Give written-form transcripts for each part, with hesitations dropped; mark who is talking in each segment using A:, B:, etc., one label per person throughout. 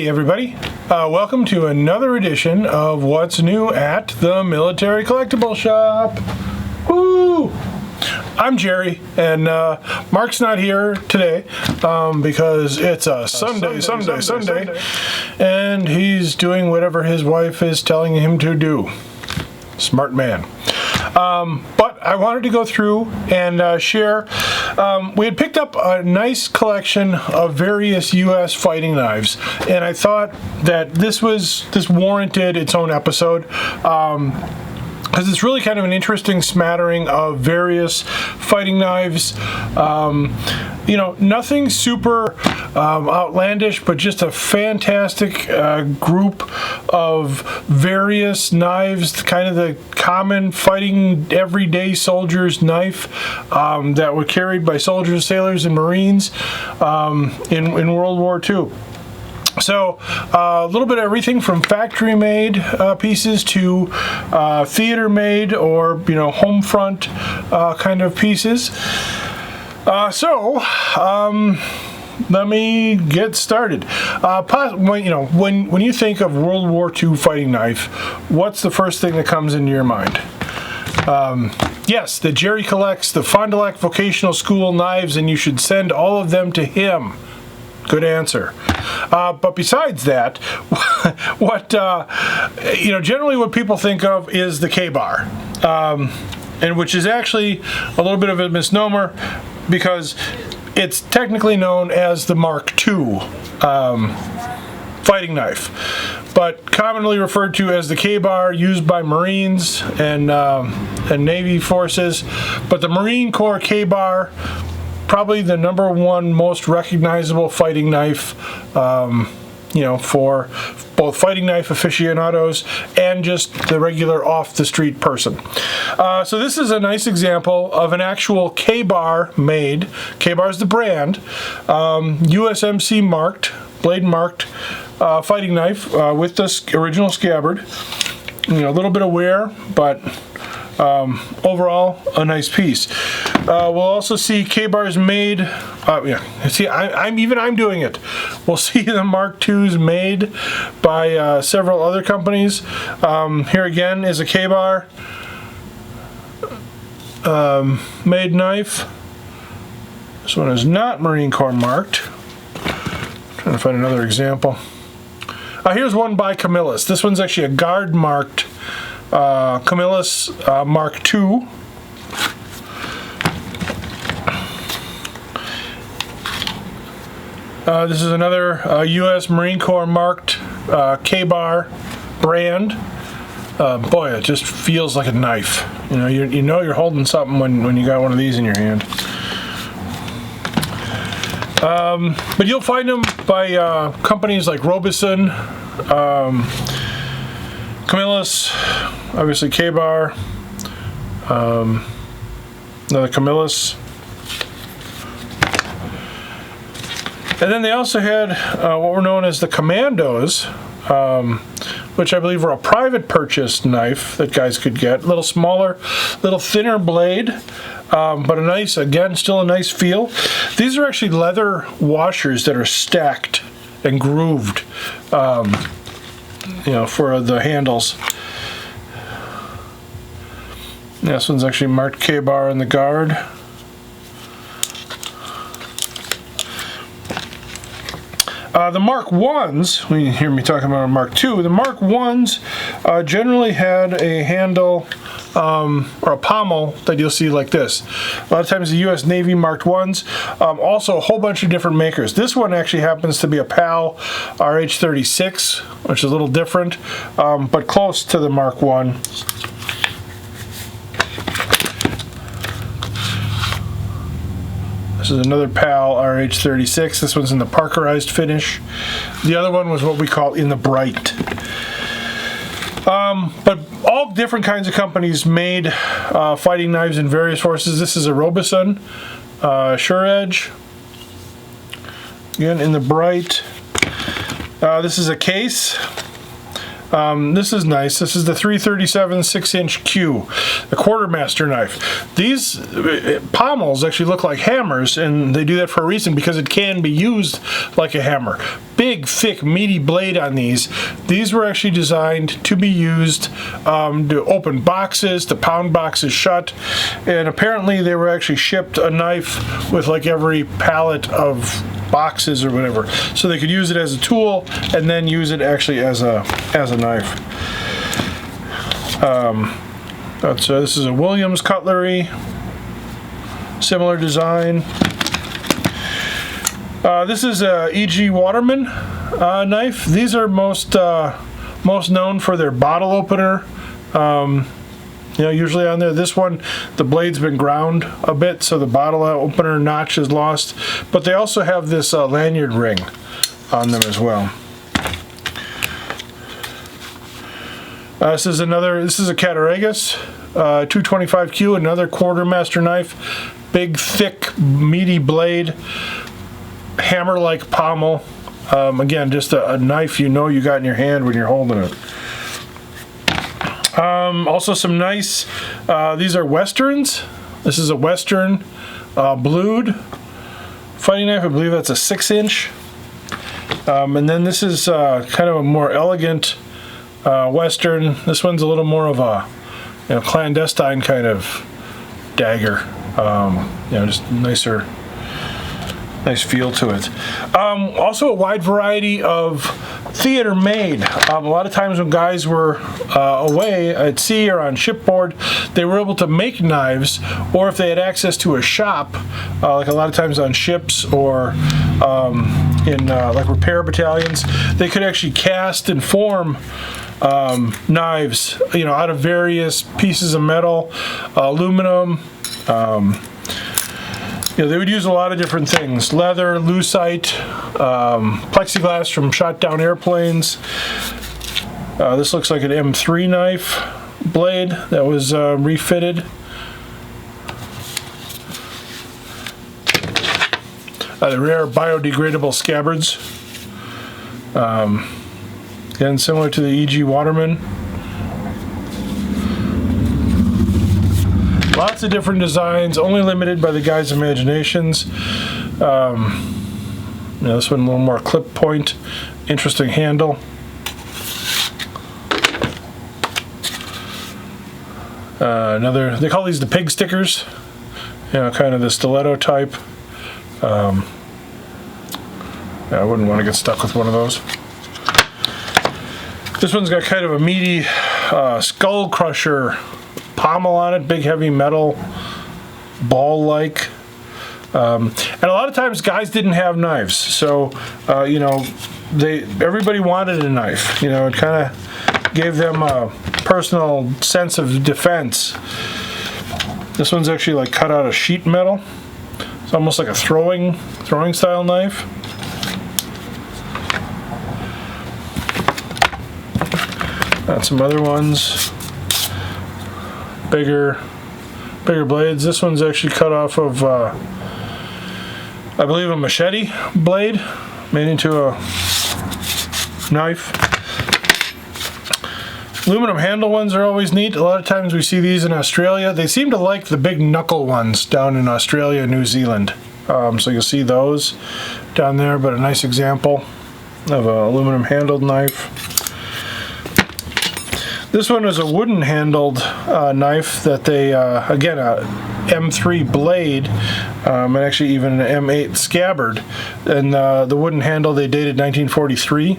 A: Hey everybody, welcome to another edition of What's New at the Military Collectibles Shop. Woo! I'm Jerry, and Mark's not here today because it's a Sunday, and he's doing whatever his wife is telling him to do. Smart man. But I wanted to go through and share. We had picked up a nice collection of various U.S. fighting knives, and I thought that this warranted its own episode. Because it's really kind of an interesting smattering of various fighting knives. You know, nothing super outlandish, but just a fantastic group of various knives, kind of the common fighting everyday soldier's knife that were carried by soldiers, sailors, and Marines in World War II. So a little bit of everything from factory-made pieces to theater-made or home front kind of pieces. Let me get started. When you think of World War II fighting knife, what's the first thing that comes into your mind? Yes, that Jerry collects the Fond du Lac Vocational School knives, and you should send all of them to him. Good answer. But besides that, generally what people think of is the KBar, and which is actually a little bit of a misnomer because it's technically known as the Mark II fighting knife, but commonly referred to as the KBar, used by Marines and Navy forces. But the Marine Corps KBar, probably the #1 most recognizable fighting knife, for both fighting knife aficionados and just the regular off-the-street person. So this is a nice example of an actual KBar made. KBar is the brand, USMC marked, blade marked fighting knife with the original scabbard. A little bit of wear, but overall a nice piece. We'll also see KBars made. See, I'm doing it. We'll see the Mark IIs made by several other companies. Here again is a KBar made knife. This one is not Marine Corps marked. I'm trying to find another example. Here's one by Camillus. This one's actually a guard marked Camillus Mark II. This is another U.S. Marine Corps marked KBar brand. Boy, it just feels like a knife. You know you're holding something when you got one of these in your hand. But you'll find them by companies like Robeson, Camillus, obviously KBar, another Camillus. And then they also had what were known as the Commandos, which I believe were a private purchased knife that guys could get. A little smaller, little thinner blade, but a nice, again, still a nice feel. These are actually leather washers that are stacked and grooved, for the handles. This one's actually marked KBar in the guard. The Mark I's, when you hear me talking about a Mark II, the Mark I's generally had a handle or a pommel that you'll see like this. A lot of times the U.S. Navy Mark I's, also a whole bunch of different makers. This one actually happens to be a PAL RH-36, which is a little different, but close to the Mark I. This is another PAL RH-36. This one's in the Parkerized finish. The other one was what we call in the bright. But all different kinds of companies made fighting knives in various forces. This is a Robeson Sure Edge. Again, in the bright. This is a case. This is nice. This is the 337 6-inch Q, the quartermaster knife. These pommels actually look like hammers, and they do that for a reason, because it can be used like a hammer. Big, thick, meaty blade on these. These were actually designed to be used to open boxes, to pound boxes shut, and apparently they were actually shipped a knife with like every pallet of boxes or whatever, so they could use it as a tool and then use it actually as a knife. This is a Williams cutlery, similar design. This is a E.G. Waterman knife. These are most known for their bottle opener. Usually on there. This one, the blade's been ground a bit, so the bottle opener notch is lost. But they also have this lanyard ring on them as well. This is a Cattaraugus 225Q, another quartermaster knife. Big, thick, meaty blade, hammer-like pommel. Again, just a knife you got in your hand when you're holding it. Also some nice, these are Westerns. This is a Western blued fighting knife. I believe that's a 6-inch. And then this is kind of a more elegant Western. This one's a little more of a clandestine kind of dagger. Just nice feel to it. Also a wide variety of theater made. A lot of times when guys were away at sea or on shipboard, they were able to make knives, or if they had access to a shop, like a lot of times on ships or in like repair battalions, they could actually cast and form knives, out of various pieces of metal, aluminum. They would use a lot of different things: leather, lucite, plexiglass from shot down airplanes. This looks like an M3 knife blade that was refitted. The rare biodegradable scabbards. Again, similar to the E.G. Waterman. Lots of different designs, only limited by the guys' imaginations. This one a little more clip point, interesting handle. They call these the pig stickers, kind of the stiletto type. I wouldn't want to get stuck with one of those. This one's got kind of a meaty skull crusher pommel on it, big heavy metal, ball-like. And a lot of times guys didn't have knives, so everybody wanted a knife. It kind of gave them a personal sense of defense. This one's actually like cut out of sheet metal. It's almost like a throwing style knife. Got some other ones. Bigger blades. This one's actually cut off of, I believe, a machete blade made into a knife. Aluminum handle ones are always neat. A lot of times we see these in Australia. They seem to like the big knuckle ones down in Australia and New Zealand. So you'll see those down there, but a nice example of an aluminum handled knife. This one is a wooden handled knife that they, again, a M3 blade, and actually even an M8 scabbard. And the wooden handle, they dated 1943.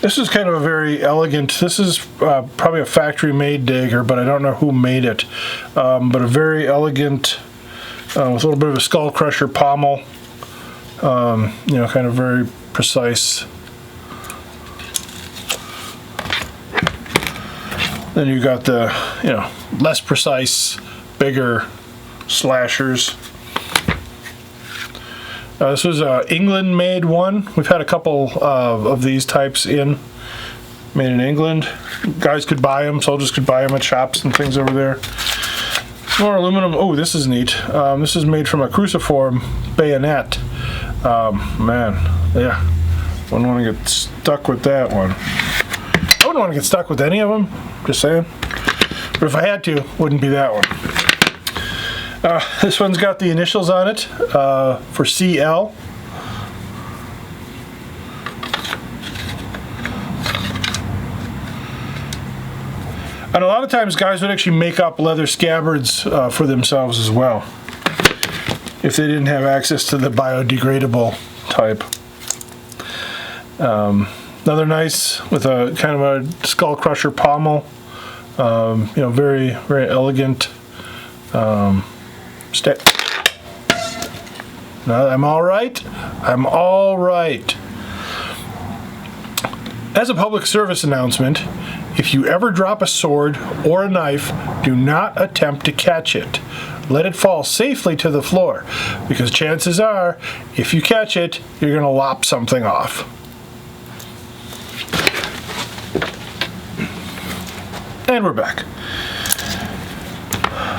A: This is kind of a very elegant, this is probably a factory made dagger, but I don't know who made it. But a very elegant, with a little bit of a skull crusher pommel, kind of very precise. Then you got the, less precise, bigger slashers. This was an England-made one. We've had a couple of these types made in England. Guys could buy them, soldiers could buy them at shops and things over there. More aluminum. Oh, this is neat. This is made from a cruciform bayonet. Man, yeah. Wouldn't want to get stuck with that one. I wouldn't want to get stuck with any of them, just saying. But if I had to, wouldn't be that one. This one's got the initials on it for CL. And a lot of times guys would actually make up leather scabbards for themselves as well, if they didn't have access to the biodegradable type. Another nice with a kind of a skull crusher pommel. You know, very, very elegant. No, I'm all right. I'm all right. As a public service announcement, if you ever drop a sword or a knife, do not attempt to catch it. Let it fall safely to the floor, because chances are, if you catch it, you're going to lop something off. And we're back.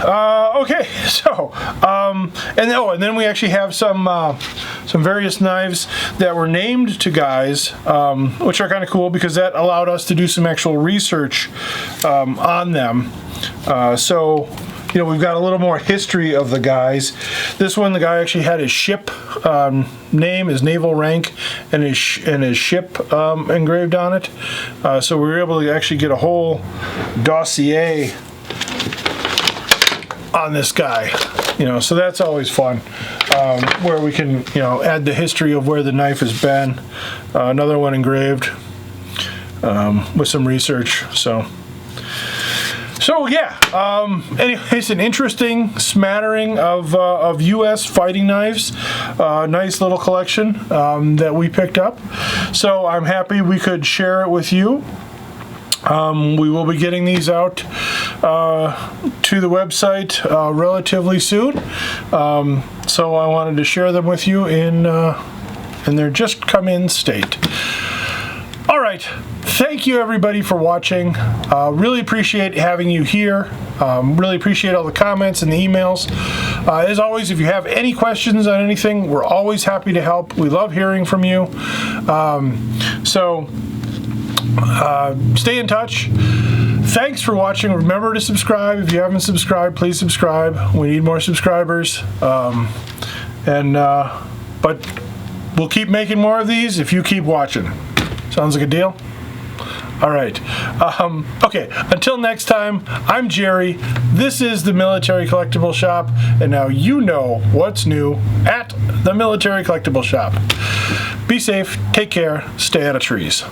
A: Okay, so and then we actually have some various knives that were named to guys, which are kind of cool because that allowed us to do some actual research on them. So, you know, we've got a little more history of the guys. This one, the guy actually had his ship name, his naval rank, and his ship engraved on it. So we were able to actually get a whole dossier on this guy, you know, so that's always fun, where we can, you know, add the history of where the knife has been. Another one engraved with some research. So yeah. Anyways, an interesting smattering of U.S. fighting knives. Nice little collection that we picked up. So I'm happy we could share it with you. We will be getting these out to the website relatively soon. So I wanted to share them with you in their just come in state. All right. Thank you everybody for watching. Really appreciate having you here. Really appreciate all the comments and the emails. As always, if you have any questions on anything, we're always happy to help. We love hearing from you. Stay in touch. Thanks for watching. Remember to subscribe. If you haven't subscribed, please subscribe. We need more subscribers. But we'll keep making more of these if you keep watching. Sounds like a deal? All right. Okay, until next time, I'm Jerry. This is the Military Collectibles Shop, and now you know what's new at the Military Collectibles Shop. Be safe, take care, stay out of trees.